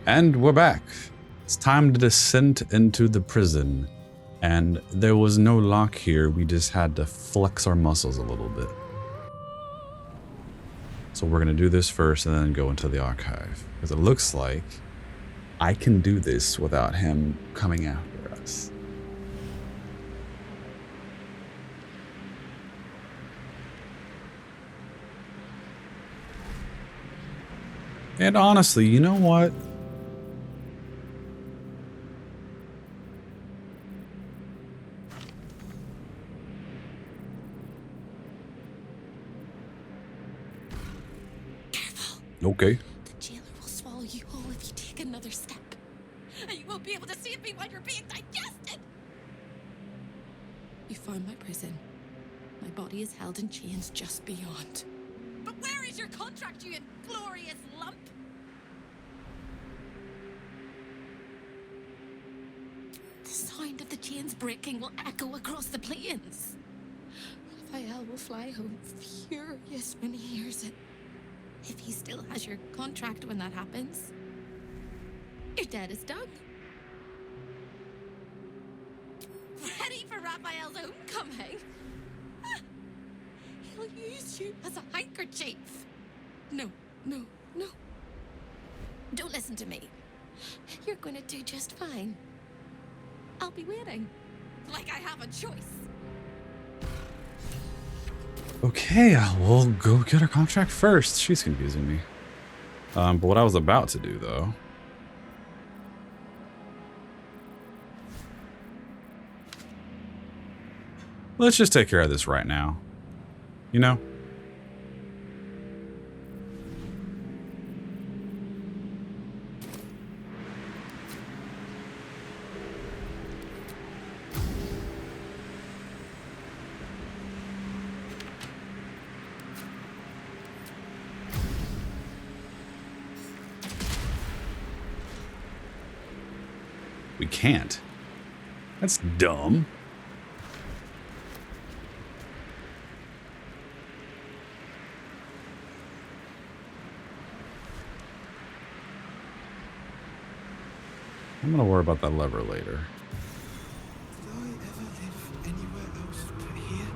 And we're back. It's time to descend into the prison. And there was no lock here. We just had to flex our muscles a little bit. So we're going to do this first and then go into the archive. Because it looks like I can do this without him coming after us. And honestly, you know what? Okay. The jailer will swallow you whole if you take another step. And you won't be able to save me while you're being digested. You found my prison. My body is held in chains just beyond. But where is your contract, you inglorious lump? The sound of the chains breaking will echo across the plains. Raphael will fly home furious when he hears it. If he still has your contract when that happens, your debt is done. Ready for Raphael's homecoming? He'll use you as a handkerchief. No, no, no. Don't listen to me. You're going to do just fine. I'll be waiting, like I have a choice. Okay, we'll go get her contract first. She's confusing me. But what I was about to do, though... let's just take care of this right now. You know? We can't. That's dumb. I'm gonna worry about that lever later. Did I ever live anywhere else but here?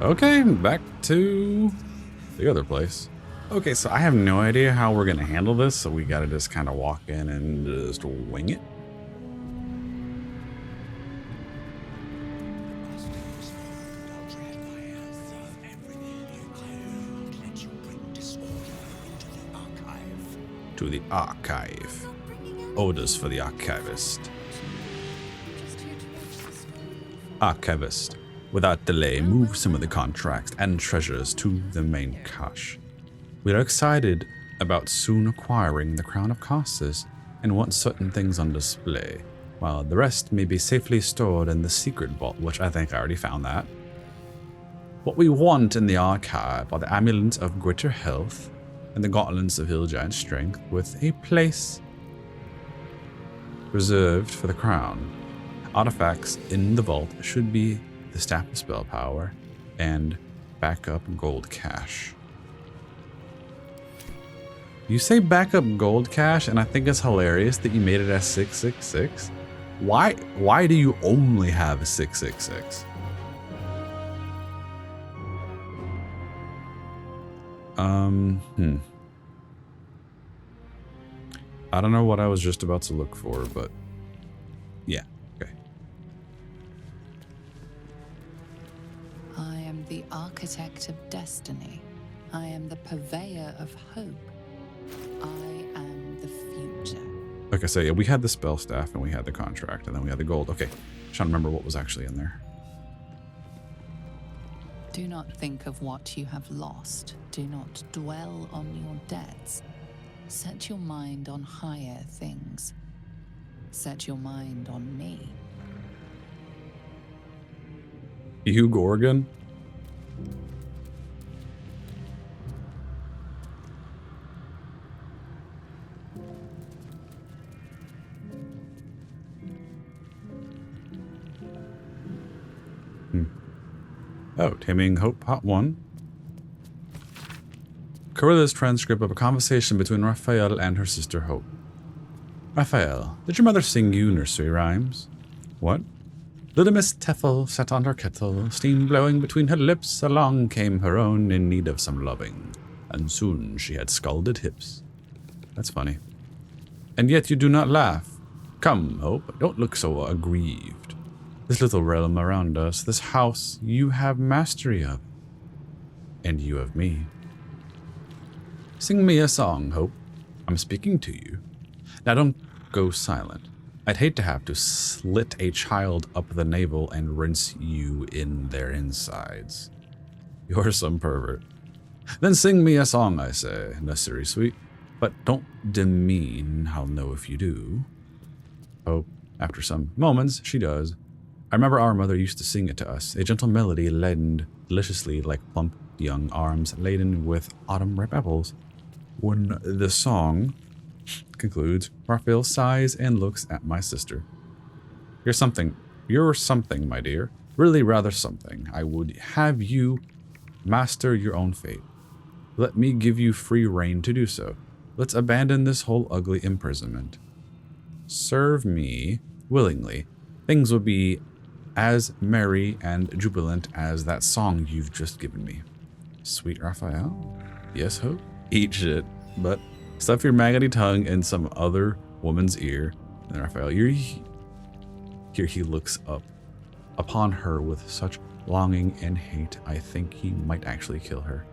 Okay, back to the other place. Okay, so I have no idea how we're gonna handle this, so we gotta just kind of walk in and just wing it. To the archive. Orders for the archivist. Archivist. Without delay, move some of the contracts and treasures to the main cache. We are excited about soon acquiring the Crown of Caucasus and want certain things on display, while the rest may be safely stored in the secret vault, which I think I already found that. What we want in the archive are the amulets of greater health and the gauntlets of hill giant strength, with a place reserved for the crown. Artifacts in the vault should be the staff of spell power and backup gold cache. You say backup gold cache, and I think it's hilarious that you made it as 666. Why do you only have 666? I don't know what I was just about to look for, but yeah, okay. I am the architect of destiny. I am the purveyor of hope. I am the future. Like I say, yeah, we had the spell staff and we had the contract and then we had the gold. Okay, trying to remember what was actually in there. Do not think of what you have lost. Do not dwell on your debts. Set your mind on higher things. Set your mind on me. You Gorgon? Oh, Taming Hope, Part 1. Corilla's transcript of a conversation between Raphael and her sister Hope. Raphael, did your mother sing you nursery rhymes? What? Little Miss Teffel sat on her kettle, steam blowing between her lips. Along came her own in need of some loving, and soon she had scalded hips. That's funny. And yet you do not laugh. Come, Hope, don't look so aggrieved. This little realm around us, this house, you have mastery of. And you of me. Sing me a song, Hope. I'm speaking to you. Now don't go silent. I'd hate to have to slit a child up the navel and rinse you in their insides. You're some pervert. Then sing me a song, I say, nursery sweet. But don't demean, I'll know if you do. Oh, after some moments, she does. I remember our mother used to sing it to us, a gentle melody laden deliciously like plump young arms laden with autumn ripe apples. When the song concludes, Raphael sighs and looks at my sister. You're something, my dear. Really rather something. I would have you master your own fate. Let me give you free rein to do so. Let's abandon this whole ugly imprisonment. Serve me willingly. Things will be as merry and jubilant as that song you've just given me. Sweet Raphael? Yes, Hope? Eat shit, but stuff your maggoty tongue in some other woman's ear. And Raphael, here he looks up upon her with such longing and hate, I think he might actually kill her.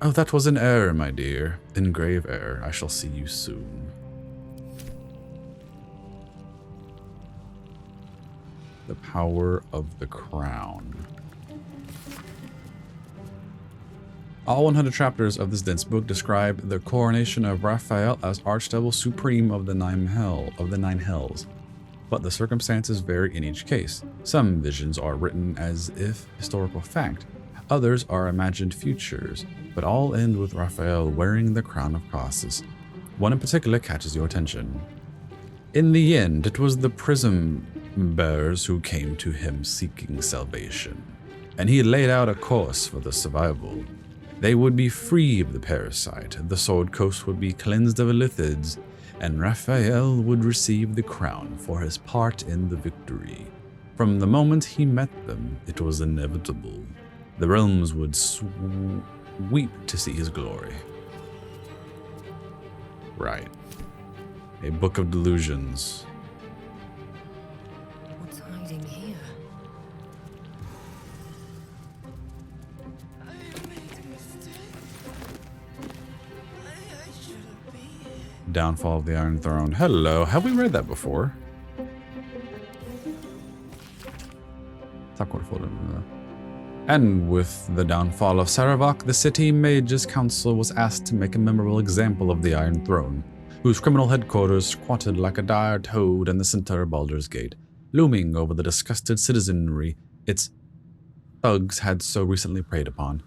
Oh, that was an error, my dear. In grave error. I shall see you soon. The power of the crown. All 100 chapters of this dense book describe the coronation of Raphael as Archdevil Supreme of the Nine Hells. But the circumstances vary in each case. Some visions are written as if historical fact. Others are imagined futures, but all end with Raphael wearing the crown of crosses. One in particular catches your attention. In the end, it was the prism bearers who came to him seeking salvation, and he laid out a course for the survival. They would be free of the parasite, the Sword Coast would be cleansed of illithids, and Raphael would receive the crown for his part in the victory. From the moment he met them, it was inevitable. The realms would weep to see his glory. Right. A book of delusions. What's hiding here? I made a mistake. I shouldn't be here. Downfall of the Iron Throne. Hello. Have we read that before? Top quarter folder. And with the downfall of Saravak, the city Mage's Council was asked to make a memorable example of the Iron Throne, whose criminal headquarters squatted like a dire toad in the center of Baldur's Gate, looming over the disgusted citizenry its thugs had so recently preyed upon.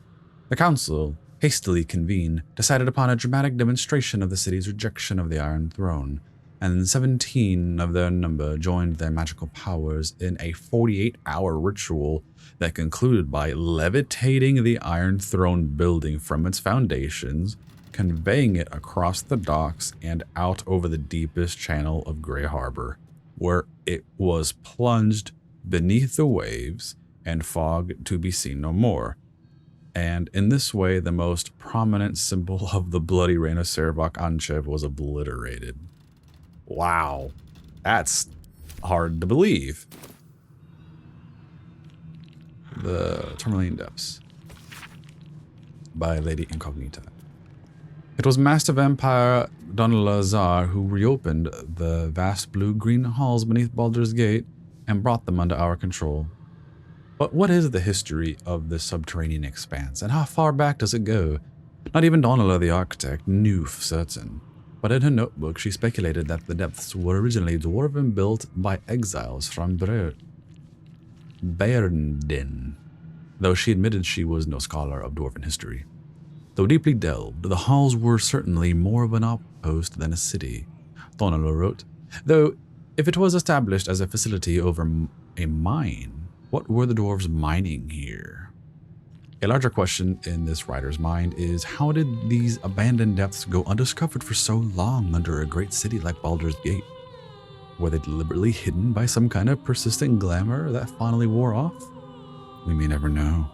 The council, hastily convened, decided upon a dramatic demonstration of the city's rejection of the Iron Throne, and 17 of their number joined their magical powers in a 48-hour ritual that concluded by levitating the Iron Throne building from its foundations, conveying it across the docks and out over the deepest channel of Grey Harbor, where it was plunged beneath the waves and fog to be seen no more. And in this way, the most prominent symbol of the bloody reign of Saravak Anchev was obliterated. Wow, that's hard to believe. The Tourmaline Depths by Lady Incognita. It was Master Vampire Don Lae'zel who reopened the vast blue-green halls beneath Baldur's Gate and brought them under our control. But what is the history of this subterranean expanse, and how far back does it go? Not even Donala the architect knew for certain, but in her notebook she speculated that the depths were originally dwarven built by exiles from Baerndin, though she admitted she was no scholar of dwarven history. Though deeply delved, the halls were certainly more of an outpost than a city, Donala wrote, though if it was established as a facility over a mine, what were the dwarves mining here? A larger question in this writer's mind is, how did these abandoned depths go undiscovered for so long under a great city like Baldur's Gate? Were they deliberately hidden by some kind of persistent glamour that finally wore off? We may never know.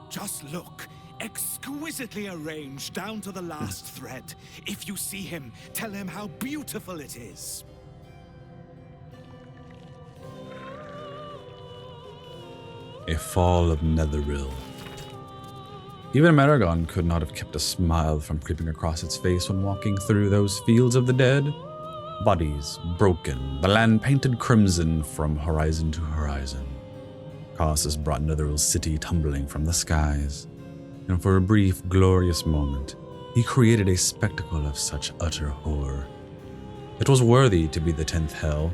Just look. Exquisitely arranged down to the last thread. If you see him, tell him how beautiful it is. A fall of Netheril. Even Maragon could not have kept a smile from creeping across its face when walking through those fields of the dead. Bodies broken, the land painted crimson from horizon to horizon. Colossus brought Netheril's city tumbling from the skies, and for a brief, glorious moment, he created a spectacle of such utter horror. It was worthy to be the 10th hell.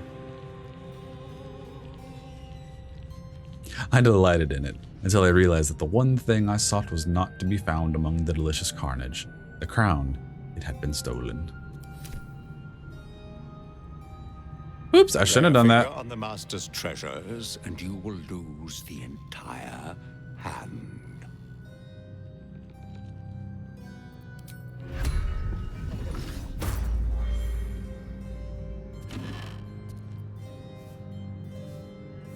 I delighted in it, until I realized that the one thing I sought was not to be found among the delicious carnage. The crown, it had been stolen. Oops, I shouldn't have done that. On the master's treasures, and you will lose the entire hand.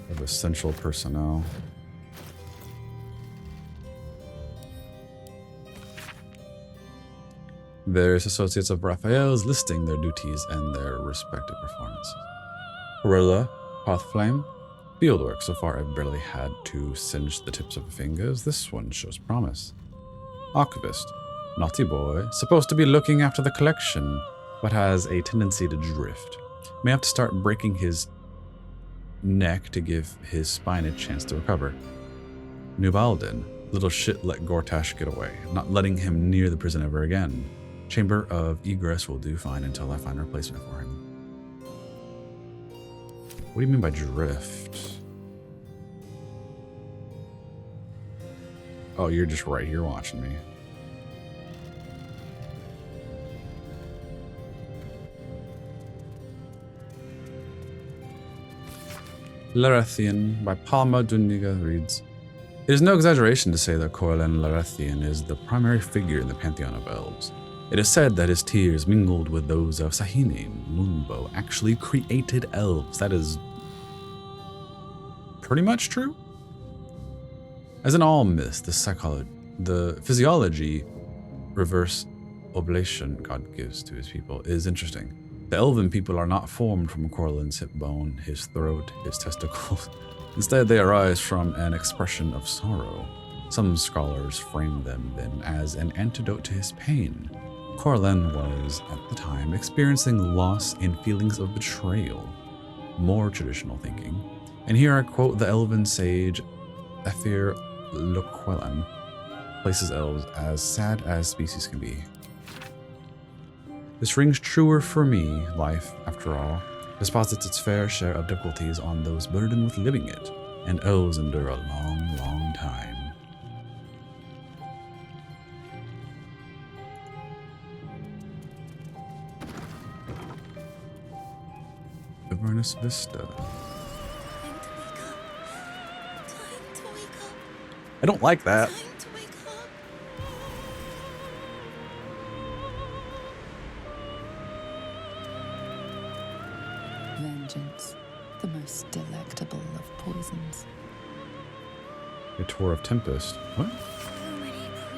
Of essential personnel. Various associates of Raphael's listing their duties and their respective performances. Gorilla, Pathflame, Fieldwork. So far I've barely had to singe the tips of my fingers. This one shows promise. Archivist, naughty boy, supposed to be looking after the collection, but has a tendency to drift. May have to start breaking his neck to give his spine a chance to recover. Nubalden, little shit let Gortash get away, not letting him near the prison ever again. Chamber of Egress will do fine until I find a replacement for him. What do you mean by drift? Oh, you're just right here watching me. Larethian by Palma Duniga reads, it is no exaggeration to say that Corlan Larethian is the primary figure in the pantheon of elves. It is said that his tears, mingled with those of Sahine Moonbow, actually created elves. That is pretty much true. As in all myths, the physiology reverse oblation God gives to his people is interesting. The elven people are not formed from Corlan's hip bone, his throat, his testicles. Instead, they arise from an expression of sorrow. Some scholars frame them then as an antidote to his pain. Corlan was, at the time, experiencing loss and feelings of betrayal. More traditional thinking. And here I quote the elven sage Ethir Loquelan, places elves as sad as species can be. This rings truer for me. Life, after all, deposits its fair share of difficulties on those burdened with living it, and elves endure a long, long time. Avernus Vista. Time to wake up. I don't like that. Time to wake up. Vengeance, the most delectable of poisons. A Tour of Tempest. What? So many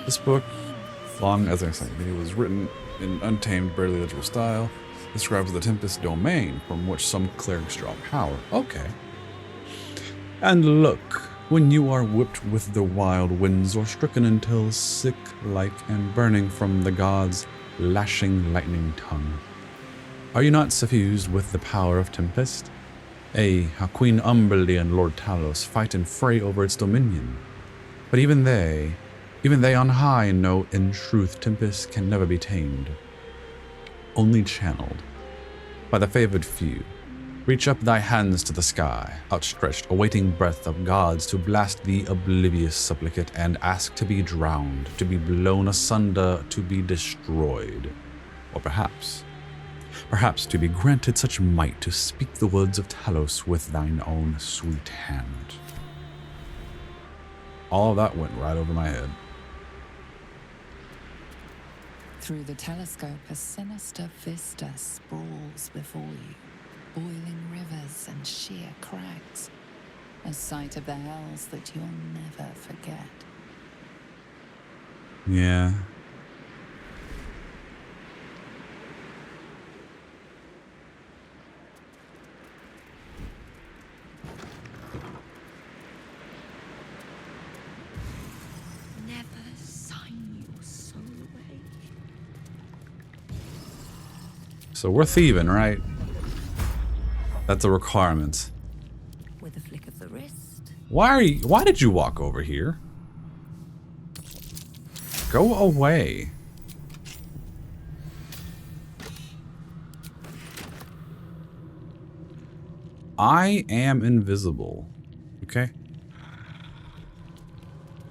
This book, names. long as I say, it was written in untamed, barely legible style, describes the Tempest domain from which some clerics draw power. Okay. And look, when you are whipped with the wild winds or stricken until sick-like and burning from the gods' lashing lightning tongue, are you not suffused with the power of Tempest? How Queen Umberly and Lord Talos fight and fray over its dominion. But even they on high know in truth Tempest can never be tamed. Only channeled. By the favored few. Reach up thy hands to the sky, outstretched, awaiting breath of gods to blast the oblivious supplicate and ask to be drowned, to be blown asunder, to be destroyed. Or perhaps Perhaps to be granted such might to speak the words of Talos with thine own sweet hand. All of that went right over my head. Through the telescope, a sinister vista sprawls before you. Boiling rivers and sheer crags. A sight of the hells that you'll never forget. Yeah. Never sign your soul away. So we're thieving, right? That's a requirement. With a flick of the wrist. Why did you walk over here? Go away. I am invisible. Okay?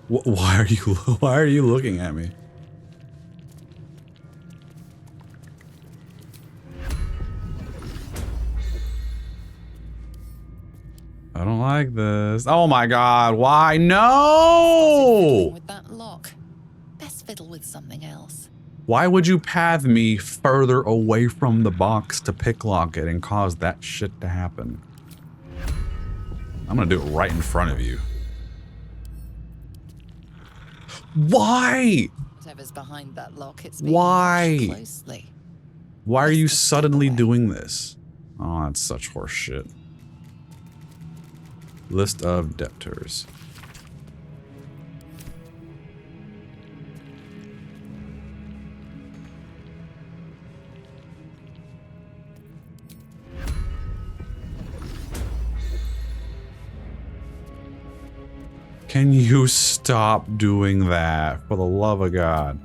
Why are you looking at me? I don't like this. Oh my god, why? No! With that lock. Best fiddle with something else. Why would you path me further away from the box to picklock it and cause that shit to happen? I'm gonna do it right in front of you. Why? Whatever's behind that lock, it's Why? being watched closely. Why are you Let's just step suddenly away. doing this? Oh, that's such horse shit. List of debtors. Can you stop doing that, for the love of God?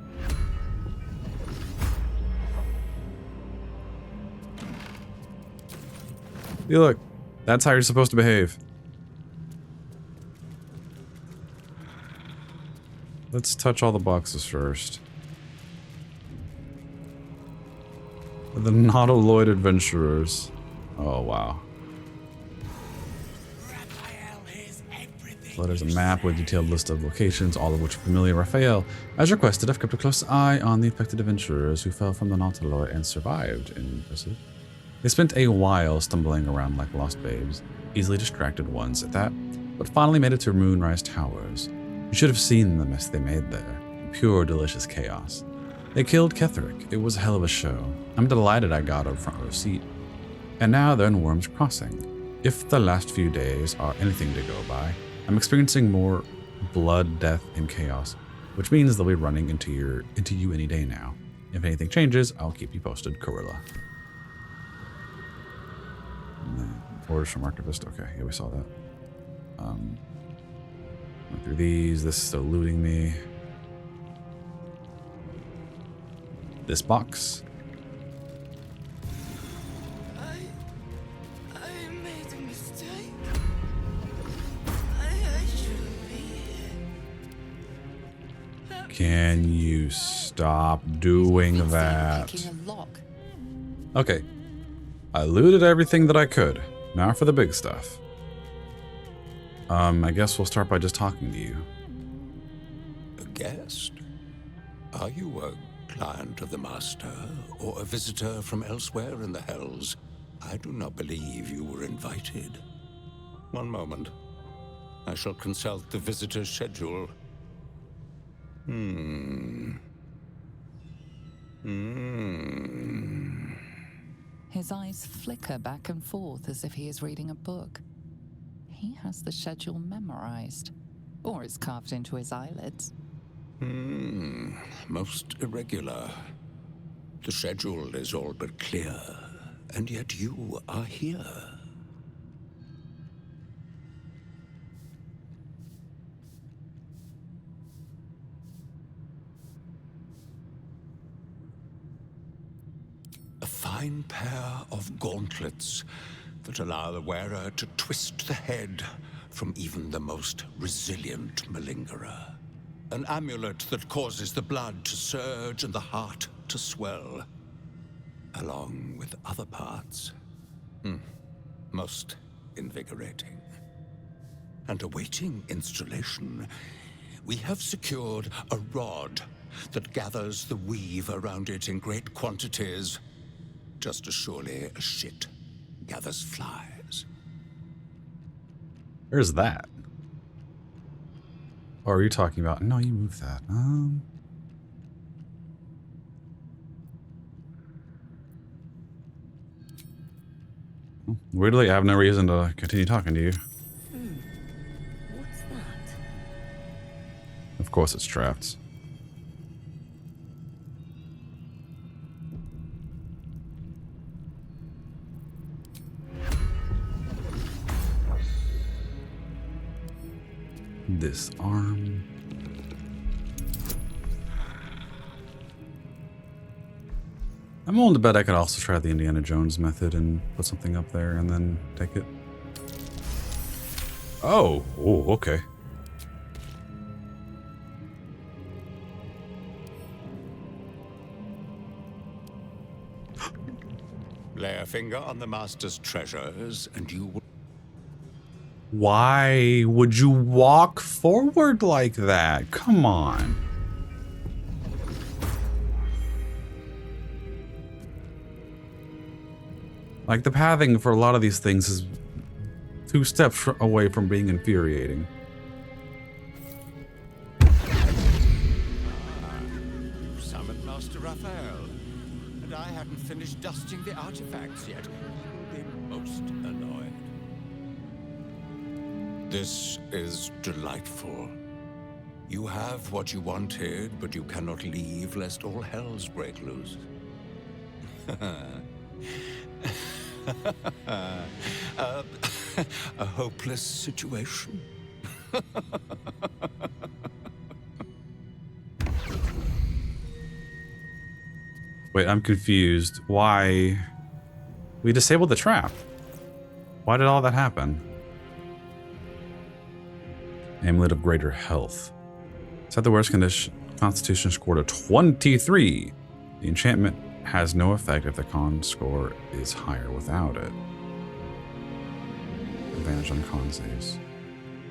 You look, that's how you're supposed to behave. Let's touch all the boxes first. The Nautiloid adventurers. Oh, wow. So there's a map with a detailed list of locations, all of which are familiar. Raphael, as requested, I've kept a close eye on the affected adventurers who fell from the Nautiloid and survived. Impressive. They spent a while stumbling around like lost babes, easily distracted ones at that, but finally made it to Moonrise Towers. You should have seen the mess they made there. Pure delicious chaos. They killed Ketherick. It was a hell of a show. I'm delighted I got a front row seat. And now they're in Worm's Crossing. If the last few days are anything to go by, I'm experiencing more blood, death, and chaos, which means they'll be running into you any day now. If anything changes, I'll keep you posted, Corilla. Orders from Archivist. Okay, yeah, we saw that. Went through these. This is still looting me. This box. I made a mistake. I shouldn't be here. Can you stop doing that? Picking a lock. Okay. I looted everything that I could. Now for the big stuff. I guess we'll start by just talking to you. A guest? Are you a client of the Master, or a visitor from elsewhere in the Hells? I do not believe you were invited. One moment. I shall consult the visitor's schedule. His eyes flicker back and forth as if he is reading a book. He has the schedule memorized, or it's carved into his eyelids. Most irregular. The schedule is all but clear, and yet you are here. A fine pair of gauntlets that allow the wearer to twist the head from even the most resilient malingerer. An amulet that causes the blood to surge and the heart to swell. along with other parts. Most invigorating. And awaiting installation, we have secured a rod that gathers the weave around it in great quantities, just as surely as shit gathers flies. Where's that? Or are you talking about? No, you moved that. Weirdly, I have no reason to continue talking to you. What's that? Of course it's trapped. Disarm. I'm willing to bet I could also try the Indiana Jones method and put something up there and then take it. Oh, okay. Lay a finger on the master's treasures, and you will. Why would you walk forward like that? Come on. Like, the pathing for a lot of these things is 2 steps away from being infuriating. You summoned Master Raphael, and I hadn't finished dusting the artifacts yet. He will be most annoyed. This is delightful. You have what you wanted, but you cannot leave lest all hells break loose. A hopeless situation. Wait, I'm confused. Why? We disabled the trap. Why did all that happen? Amulet of Greater Health. Set the worst constitution score to 23. The enchantment has no effect if the con score is higher without it. Advantage on con saves.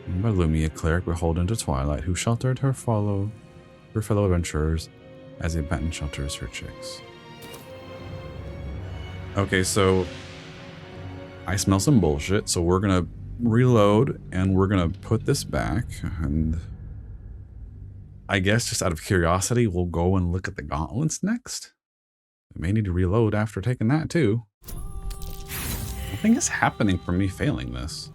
By Lumia, cleric beholden to Twilight, who sheltered her fellow adventurers as a Benton shelters her chicks. Okay, so I smell some bullshit, so we're gonna reload and we're gonna put this back, and I guess just out of curiosity, we'll go and look at the gauntlets next. We may need to reload after taking that too. Nothing is happening from me failing this.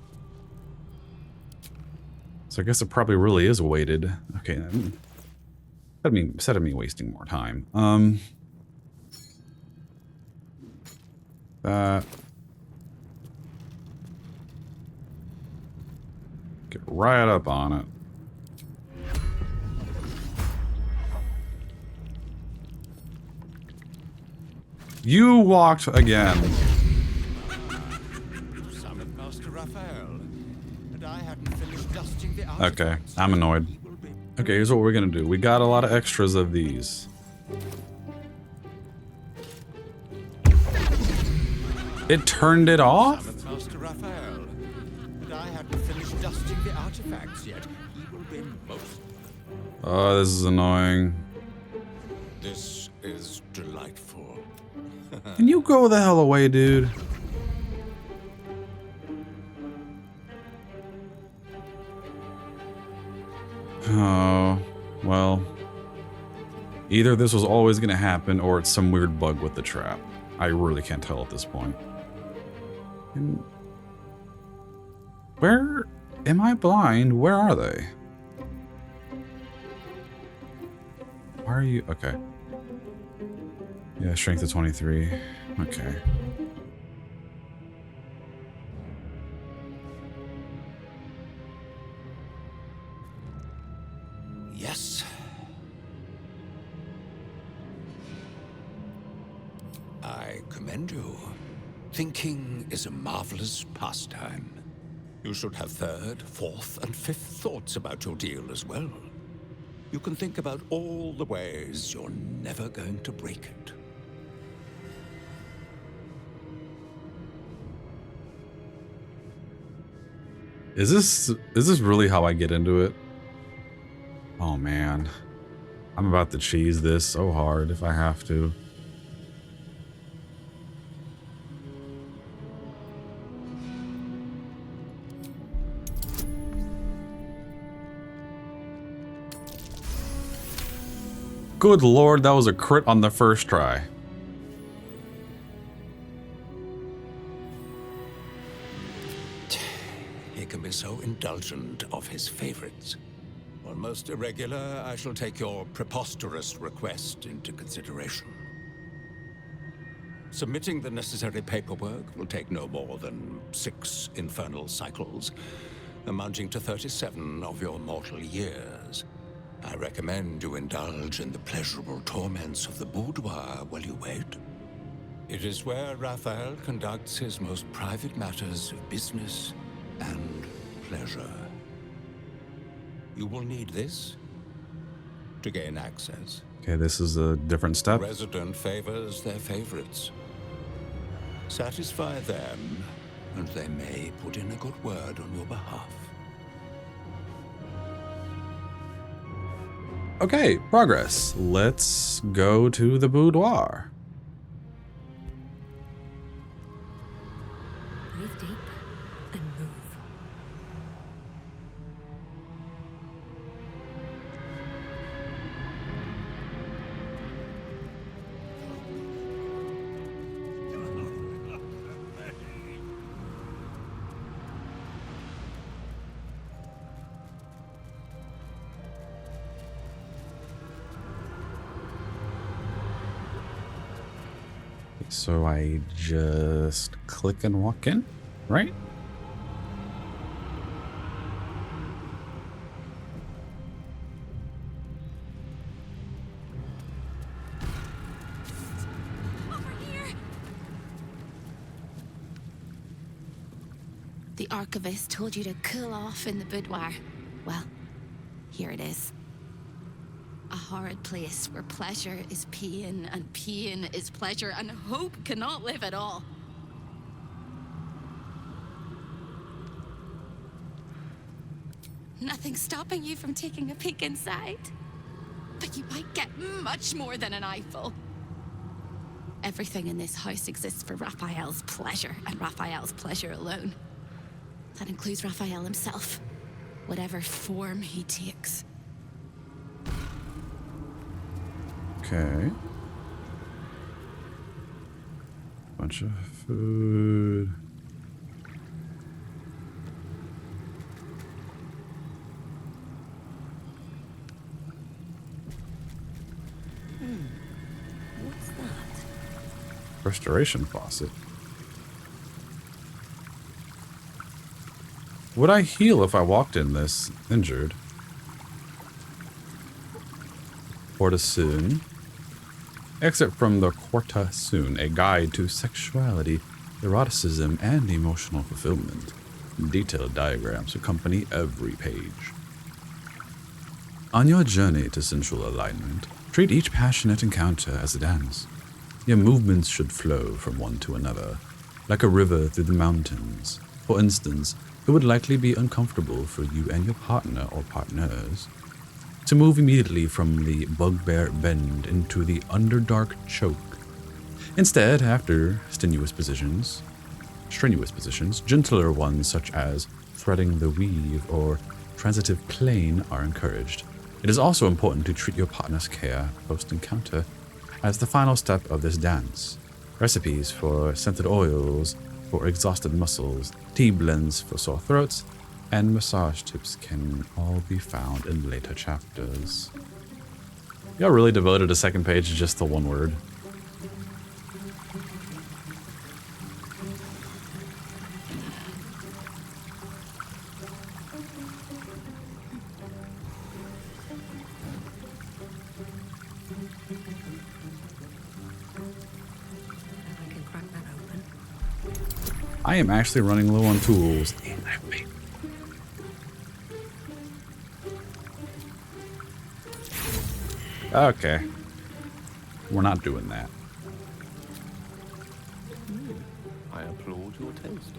So I guess it probably really is weighted. Okay, instead of me wasting more time. That. Get right up on it. You walked again. Summoned Master Raphael, and I hadn't finished dusting the Okay, I'm annoyed. Okay, here's what we're gonna do. We got a lot of extras of these. It turned it off? Summoned Master Raphael, and I hadn't finished dusting the artifacts yet. He will be most. Oh, this is annoying. This is delightful. Can you go the hell away, dude? Oh, well. Either this was always going to happen or it's some weird bug with the trap. I really can't tell at this point. And where am I blind? Where are they? Why are you? Okay. Yeah, strength of 23. Okay. Yes. I commend you. Thinking is a marvelous pastime. You should have third, fourth, and fifth thoughts about your deal as well. You can think about all the ways you're never going to break it. Is this really how I get into it? Oh man. I'm about to cheese this so hard if I have to. Good lord, that was a crit on the first try. He can be so indulgent of his favorites. While most irregular, I shall take your preposterous request into consideration. Submitting the necessary paperwork will take no more than 6 infernal cycles, amounting to 37 of your mortal years. I recommend you indulge in the pleasurable torments of the boudoir while you wait. It is where Raphael conducts his most private matters of business and pleasure. You will need this to gain access. Okay, this is a different step. The resident favors their favorites. Satisfy them, and they may put in a good word on your behalf. Okay, progress. Let's go to the boudoir. Breathe deep and move. So I just click and walk in, right? Over here! The archivist told you to cool off in the boudoir. Well, here it is. A horrid place where pleasure is pain and pain is pleasure and hope cannot live at all. Nothing's stopping you from taking a peek inside. But you might get much more than an eyeful. Everything in this house exists for Raphael's pleasure and Raphael's pleasure alone. That includes Raphael himself, whatever form he takes. Okay. Bunch of food. What's that? Restoration faucet. Would I heal if I walked in this injured? Quarta soon. Excerpt from the Quarta Soon, a guide to sexuality, eroticism, and emotional fulfillment. Detailed diagrams accompany every page. On your journey to sensual alignment, treat each passionate encounter as a dance. Your movements should flow from one to another, like a river through the mountains. For instance, it would likely be uncomfortable for you and your partner or partners to move immediately from the bugbear bend into the underdark choke. Instead, after strenuous positions, gentler ones such as threading the weave or transitive plane are encouraged. It is also important to treat your partner's care post-encounter as the final step of this dance. Recipes for scented oils for exhausted muscles, tea blends for sore throats, and massage tips can all be found in later chapters. Y'all really devoted a second page to just the one word. I can crack that open. I am actually running low on tools. Okay. We're not doing that. I applaud your taste.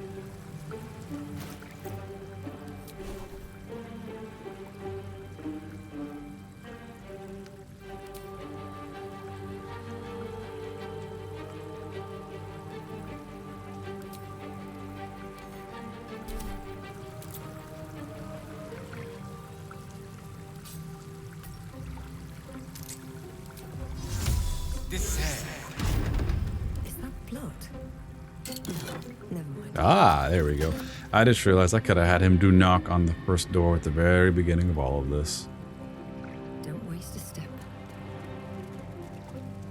descend. Is that blood? Never mind. Ah, there we go. I just realized I could have had him do knock on the first door at the very beginning of all of this. Don't waste a step.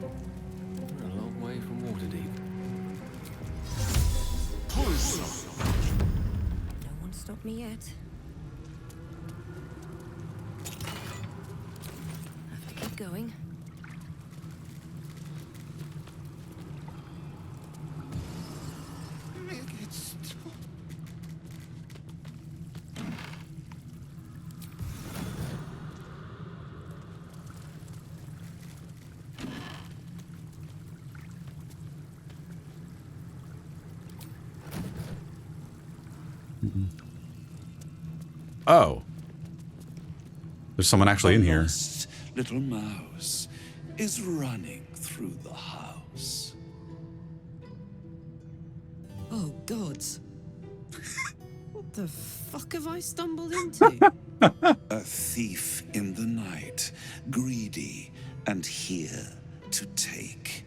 We're a long way from Waterdeep. No one stopped me yet. Have to keep going. Make it stop. Oh. There's someone actually in here. lost little mouse is running through the house. Oh, gods. What the fuck have I stumbled into? A thief in the night, greedy and here to take.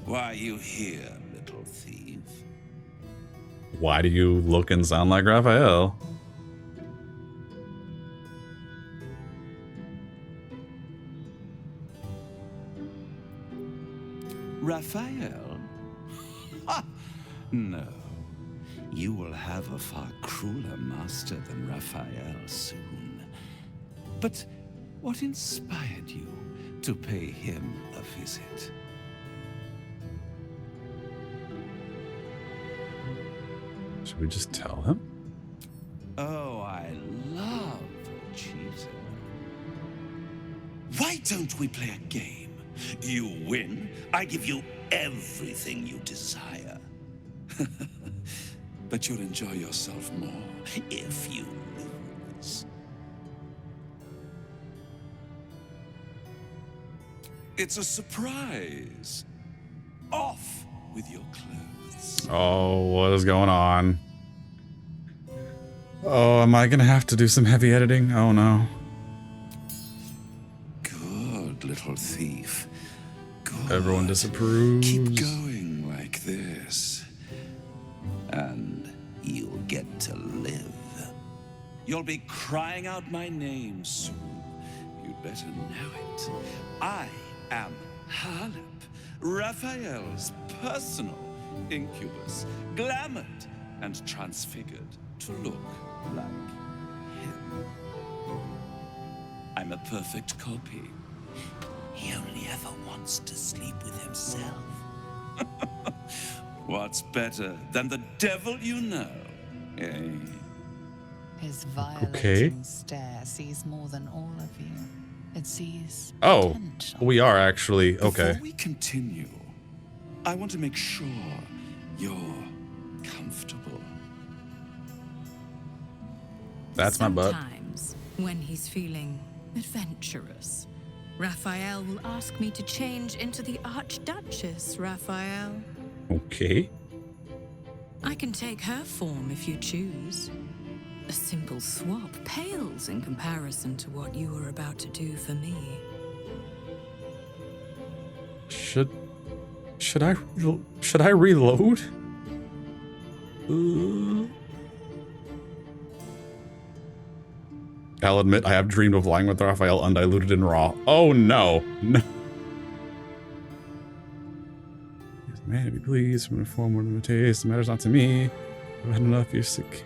Why are you here, little thief? Why do you look and sound like Raphael? Raphael? Ha! No. You will have a far crueler master than Raphael soon. But what inspired you to pay him a visit? Should we just tell him? Oh, I love a cheater. Why don't we play a game? You win, I give you everything you desire. But you'll enjoy yourself more if you lose. It's a surprise. Off with your clothes. Oh, what is going on? Oh, am I gonna have to do some heavy editing? Oh no. Good little thief. Good. Everyone disapproves. Keep going like this, and you'll get to live. You'll be crying out my name soon. You'd better know it. I am Harlip, Raphael's personal incubus, glamored and transfigured to look like him. I'm a perfect copy. He only ever wants to sleep with himself. What's better than the devil you know, eh? His violating Okay. stare sees more than all of you. It sees Oh, potential. we are actually okay. Before we continue, I want to make sure you're comfortable. That's my butt. Sometimes, when he's feeling adventurous, Raphael will ask me to change into the Archduchess, Raphael. Okay. I can take her form if you choose. A simple swap pales in comparison to what you were about to do for me. Should I reload? I'll admit I have dreamed of lying with Raphael undiluted and raw. Oh no. No. Man, if you please, from a form more than a taste, it matters not to me. I've had enough, you're sick.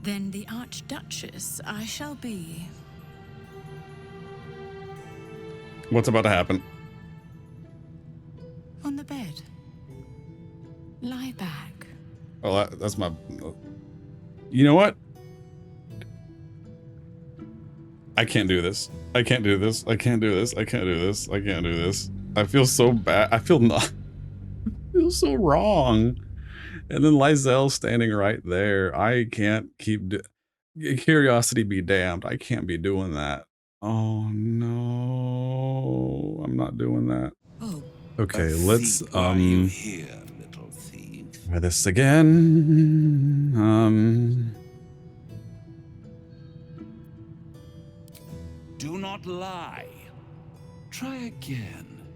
Then the Archduchess I shall be. What's about to happen? On the bed. Lie back. Oh, that's my... You know what? I can't do this. I can't do this. I can't do this. I can't do this. I can't do this. I feel so bad. I feel not... I feel so wrong. And then Lae'zel standing right there. I can't keep... Curiosity be damned. I can't be doing that. Oh, no. I'm not doing that. Oh, Okay, A let's... thief, why are you here, little thief? Try this again. Do not lie. Try again.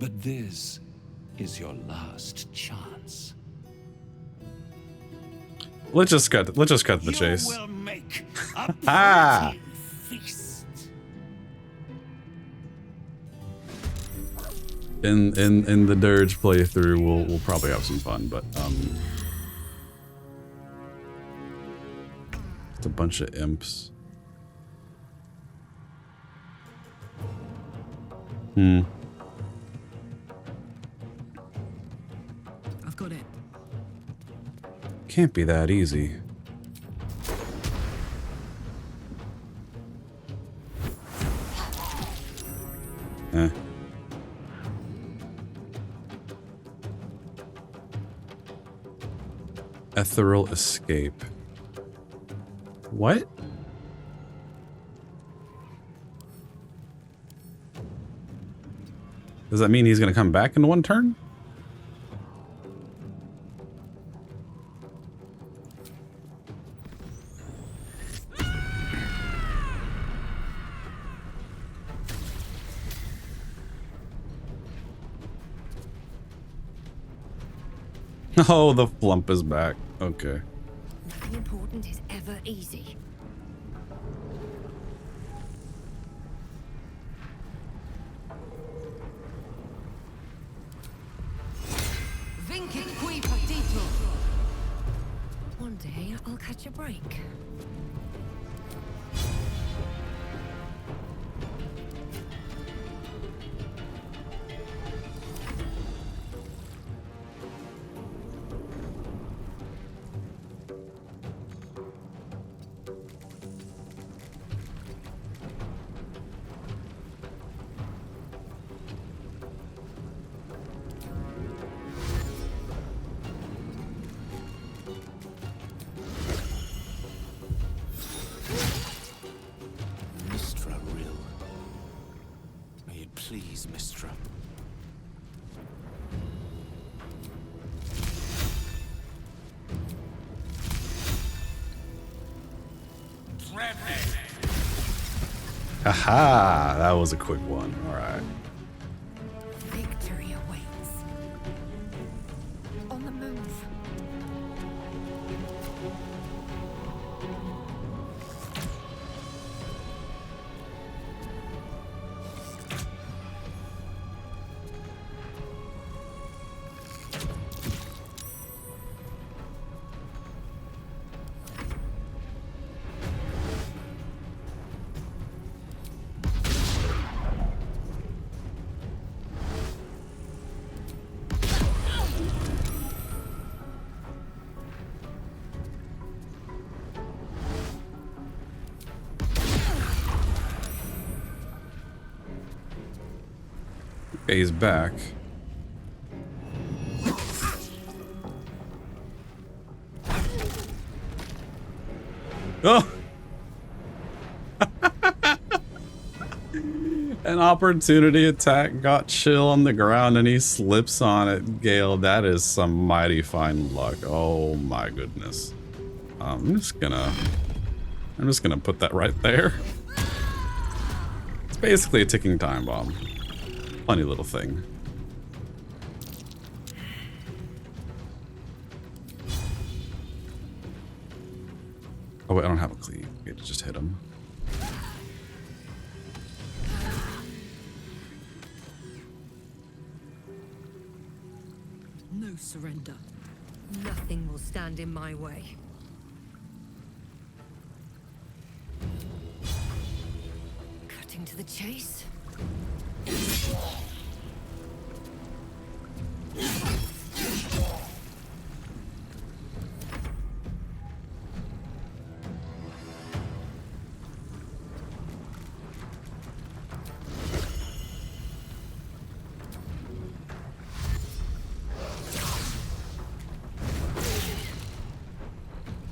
But this is your last chance. Let's just cut the chase. You will make a Ah. pretty feast. In the Dirge playthrough, we'll probably have some fun, but it's a bunch of imps. I've got it. Can't be that easy. Eh. Ethereal escape. What? Does that mean he's gonna come back in one turn? Oh, the flump is back. Okay. Nothing important is ever easy. Vinci qui partito. One day I'll catch a break. Aha! That was a quick one. Alright. Victory awaits. On the move. Okay, he's back. Oh! An opportunity attack got Chill on the ground and he slips on it. Gale, that is some mighty fine luck. Oh my goodness. I'm just gonna put that right there. It's basically a ticking time bomb. Funny little thing. Oh wait, I don't have a cleave. Okay, just hit him. No surrender. Nothing will stand in my way. Cutting to the chase.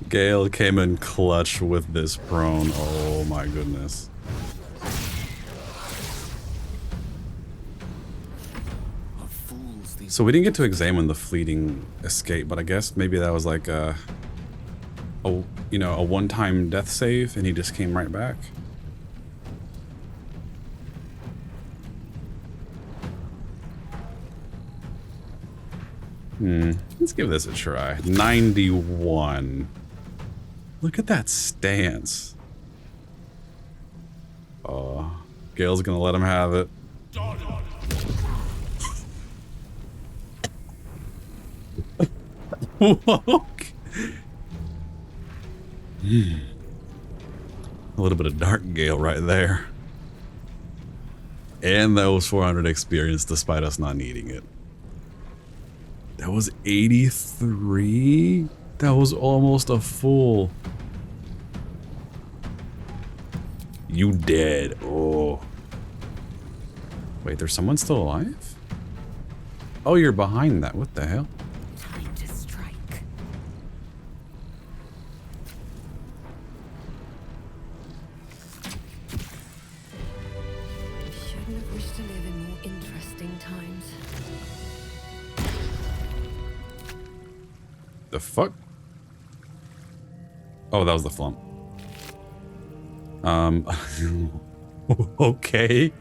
Gale came in clutch with this prone. Oh my goodness. What fools these So we didn't get to examine the fleeting escape, but I guess maybe that was like a you know, a one-time death save and he just came right back. Let's give this a try. 91. Look at that stance. Oh, Gale's gonna let him have it. A little bit of dark Gale right there. And that was 400 experience despite us not needing it. That was 83? That was almost a full. You dead. Oh. Wait, there's someone still alive? Oh, you're behind that. What the hell? Time to strike. Shouldn't have wished to live in more interesting times. The fuck? Oh, that was the flump. Okay.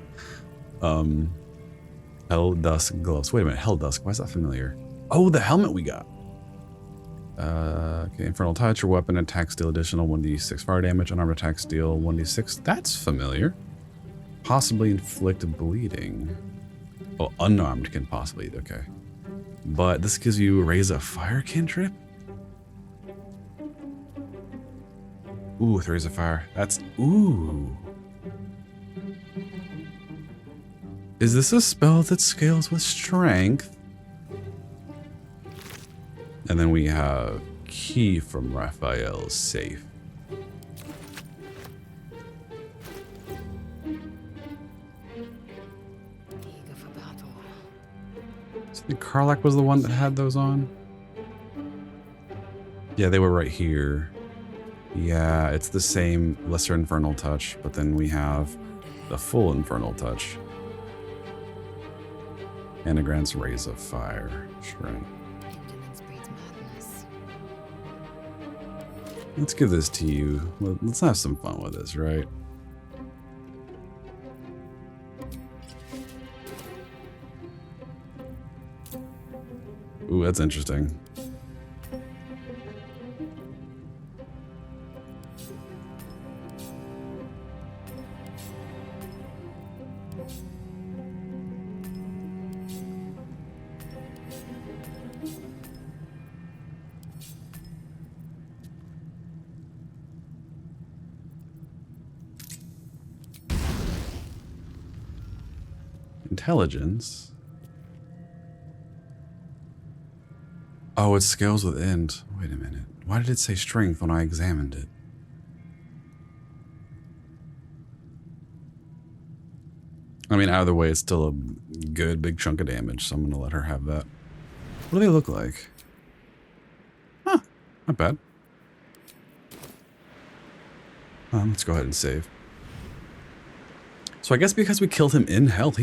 Hell Dusk gloves. Wait a minute, Hell Dusk. Why is that familiar? Oh, the helmet we got. Okay, Infernal Touch, your weapon attack steal additional 1d6 fire damage, unarmed attack steal 1d6. That's familiar. Possibly inflict bleeding. Oh, unarmed can possibly, okay. But this gives you raise a fire cantrip? Ooh, with raise a fire. That's, ooh. Is this a spell that scales with strength? And then we have key from Raphael's safe. Eager for battle. So I think Karlach was the one that had those on. Yeah, they were right here. Yeah, it's the same Lesser Infernal Touch, but then we have the full Infernal Touch. And it grants Raise of Fire. Strength. Indolence breeds madness. Let's give this to you. Let's have some fun with this, right? Ooh, that's interesting. Intelligence. Oh, it scales with int. Wait a minute. Why did it say strength when I examined it? I mean, either way, it's still a good big chunk of damage, so I'm gonna let her have that. What do they look like? Huh, not bad. Let's go ahead and save. So I guess because we killed him in health,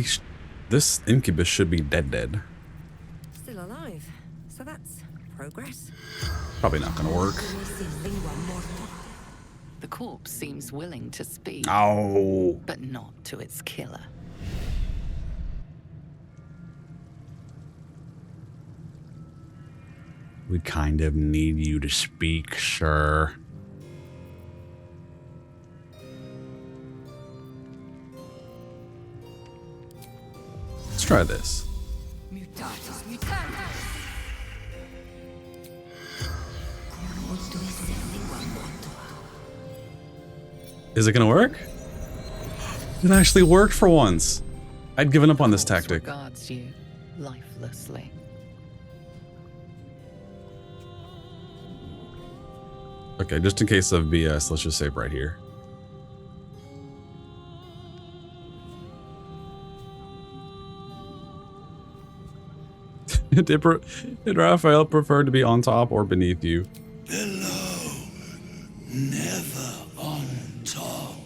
this incubus should be dead. Still alive. So that's progress. Probably not gonna work. The corpse seems willing to speak, Oh. but not to its killer. We kind of need you to speak, sir. Let's try this. Mutatis mutandis. Is it gonna work? It actually worked for once. I'd given up on this tactic. Regards you lifelessly. Okay, just in case of BS, let's just save right here. Did Raphael prefer to be on top or beneath you? Below, never on top,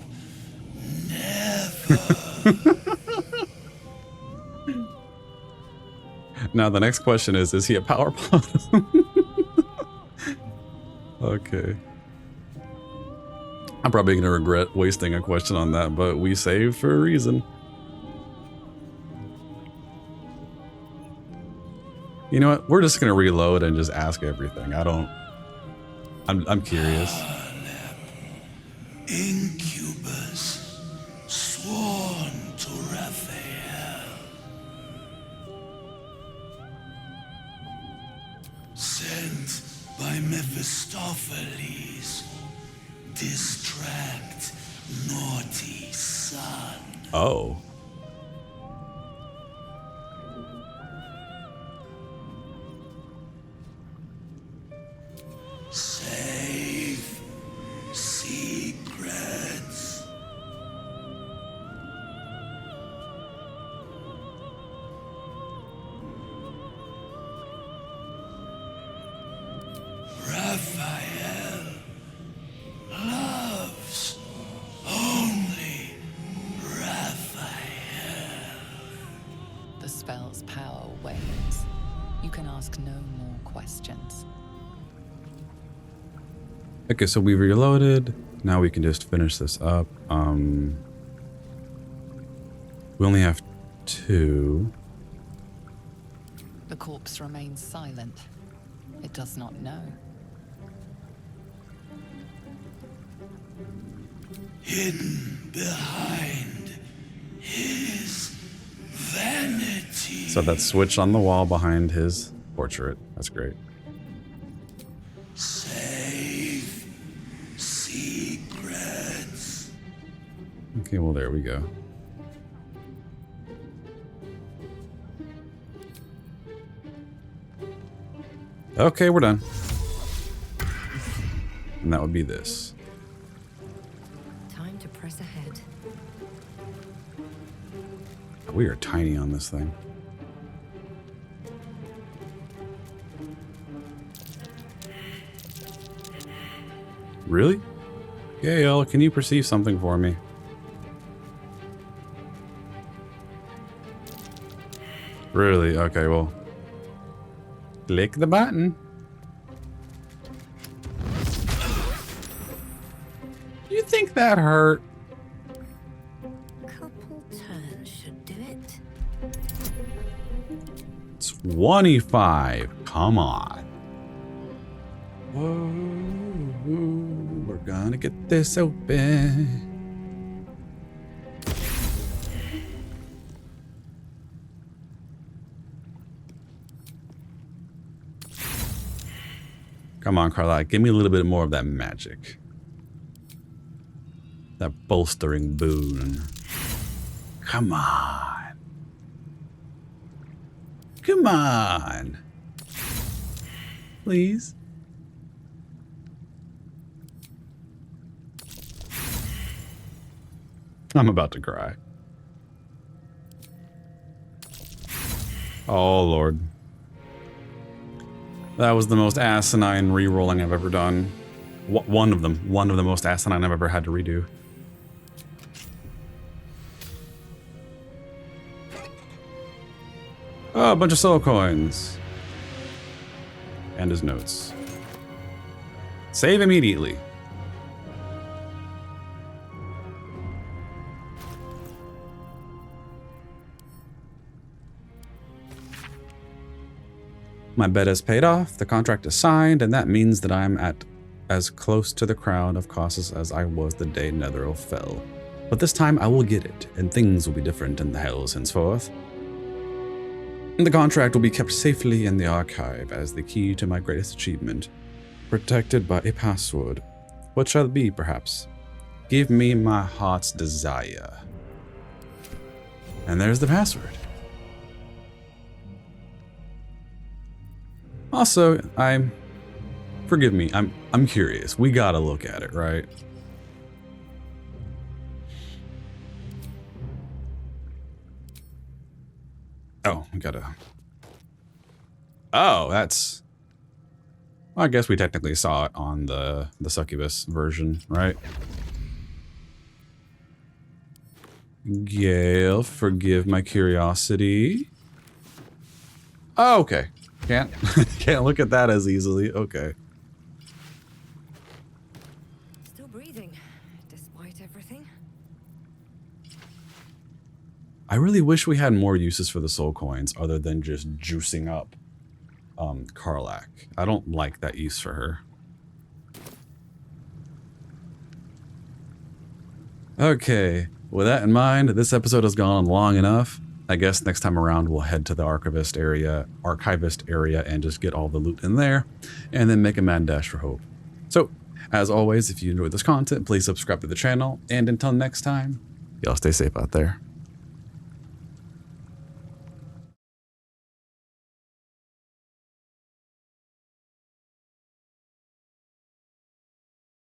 never. Now the next question is he a power bottom? Okay. I'm probably gonna regret wasting a question on that, but we saved for a reason. You know what? We're just gonna reload and just ask everything. I'm curious. Incubus, sworn to Raphael. Sent by Mephistopheles. Distract naughty son. Oh. Save secrets. Raphael loves only Raphael. The spell's power wanes. You can ask no more questions. Okay, so we've reloaded. Now we can just finish this up. We only have 2. The corpse remains silent. It does not know. Hidden behind his vanity. So that switch on the wall behind his portrait. That's great. Save secrets. Okay, well, there we go. Okay, we're done. And that would be this. Time to press ahead. We are tiny on this thing. Really? Gail, can you perceive something for me? Really? Okay, well. Click the button. You think that hurt? Couple turns should do it. 25. Come on. Whoa, we're gonna get this open. Come on, Carla. Give me a little bit more of that magic. That bolstering boon. Come on. Come on. Please. I'm about to cry. Oh, Lord. That was the most asinine re-rolling I've ever done. One of them. One of the most asinine I've ever had to redo. Oh, a bunch of soul coins. And his notes. Save immediately. My bet is paid off, the contract is signed, and that means that I'm at as close to the crown of Caucasus as I was the day Netheril fell. But this time I will get it, and things will be different in the Hells henceforth. The contract will be kept safely in the archive as the key to my greatest achievement, protected by a password. What shall it be, perhaps? Give me my heart's desire. And there's the password. Also, forgive me, I'm curious. We gotta look at it, right? Oh, we gotta. Oh, that's. Well, I guess we technically saw it on the succubus version, right? Gale, forgive my curiosity. Oh, okay. Can't can't look at that as easily. Okay. Still breathing, despite everything. I really wish we had more uses for the soul coins other than just juicing up Karlach. I don't like that use for her. Okay, with that in mind, this episode has gone on long enough. I guess next time around we'll head to the archivist area and just get all the loot in there and then make a mad dash for hope. So, as always, if you enjoyed this content, please subscribe to the channel, and until next time, y'all stay safe out there.